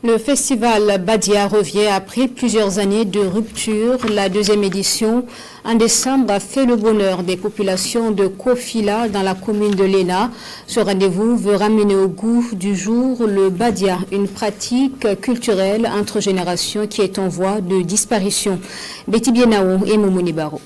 Le festival Badia revient après plusieurs années de rupture. La deuxième édition en décembre a fait le bonheur des populations de Kofila dans la commune de Léna. Ce rendez-vous veut ramener au goût du jour le Badia, une pratique culturelle entre générations qui est en voie de disparition. Betty Bienao et Moumouni Baro.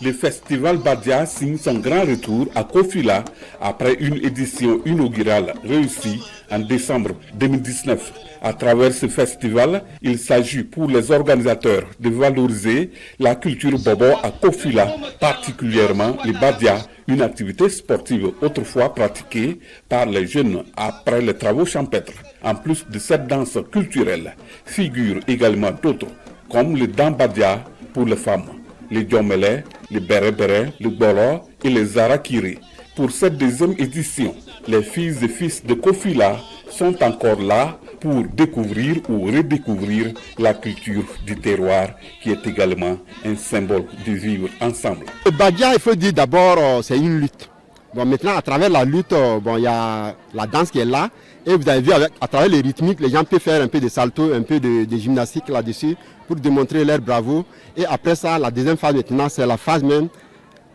Le festival Badia signe son grand retour à Kofila après une édition inaugurale réussie en décembre 2019. À travers ce festival, il s'agit pour les organisateurs de valoriser la culture bobo à Kofila, particulièrement le Badia, une activité sportive autrefois pratiquée par les jeunes après les travaux champêtres. En plus de cette danse culturelle, figurent également d'autres, comme le Dambadia pour les femmes, les Djomele, les Bere-Bere, le Bolo et les Arakiri. Pour cette deuxième édition, les filles et fils de Kofila sont encore là pour découvrir ou redécouvrir la culture du terroir qui est également un symbole de vivre ensemble. Le Badia, il faut dire d'abord, c'est une lutte. Bon, maintenant, à travers la lutte, il y a la danse qui est là. Et vous avez vu, à travers les rythmiques, les gens peuvent faire un peu de salto, un peu de gymnastique là-dessus pour démontrer leur bravo. Et après ça, la deuxième phase maintenant, c'est la phase même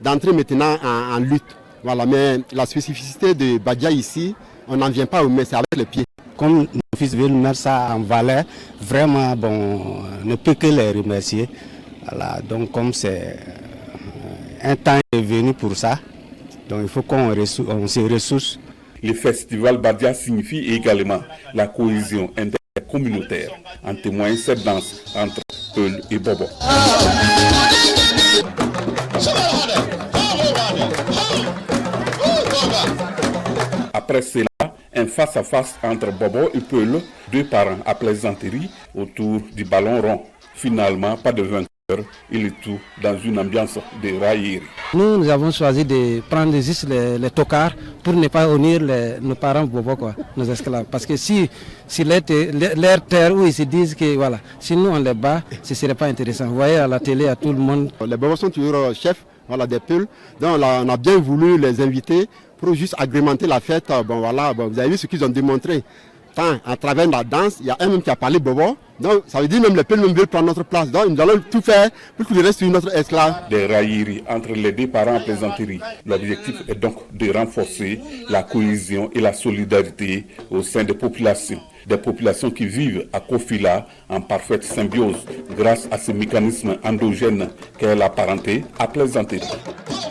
d'entrer maintenant en lutte. Voilà, mais la spécificité de Badia ici, on n'en vient pas au mais c'est avec les pieds. Comme nos fils veulent mettre ça en valeur, vraiment, on ne peut que les remercier. Voilà, donc comme c'est un temps est venu pour ça, donc il faut qu'on se ressource. Le festival Badia signifie également la cohésion intercommunautaire. En témoigne cette danse entre Peul et Bobo. Après cela, un face-à-face entre Bobo et Peul, deux parents à plaisanterie autour du ballon rond. Finalement, pas de vainqueur, et le tout dans une ambiance de raillerie. Nous avons choisi de prendre juste les tocards pour ne pas unir nos parents Bobo, nos esclaves. Parce que si leur terre où ils se disent que voilà, si nous on les bat, ce ne serait pas intéressant. Vous voyez à la télé, à tout le monde. Les Bobos sont toujours chefs des Peuls. Donc on a bien voulu les inviter pour juste agrémenter la fête. Vous avez vu ce qu'ils ont démontré. Tant à travers la danse, il y a un même qui a parlé Bobo. Donc ça veut dire même les Peuls veulent prendre notre place. Donc nous allons tout faire pour qu'il reste notre esclave. Des railleries entre les deux parents à plaisanterie. L'objectif est donc de renforcer la cohésion et la solidarité au sein des populations. Des populations qui vivent à Kofila en parfaite symbiose grâce à ce mécanisme endogène qu'est la parenté à plaisanterie.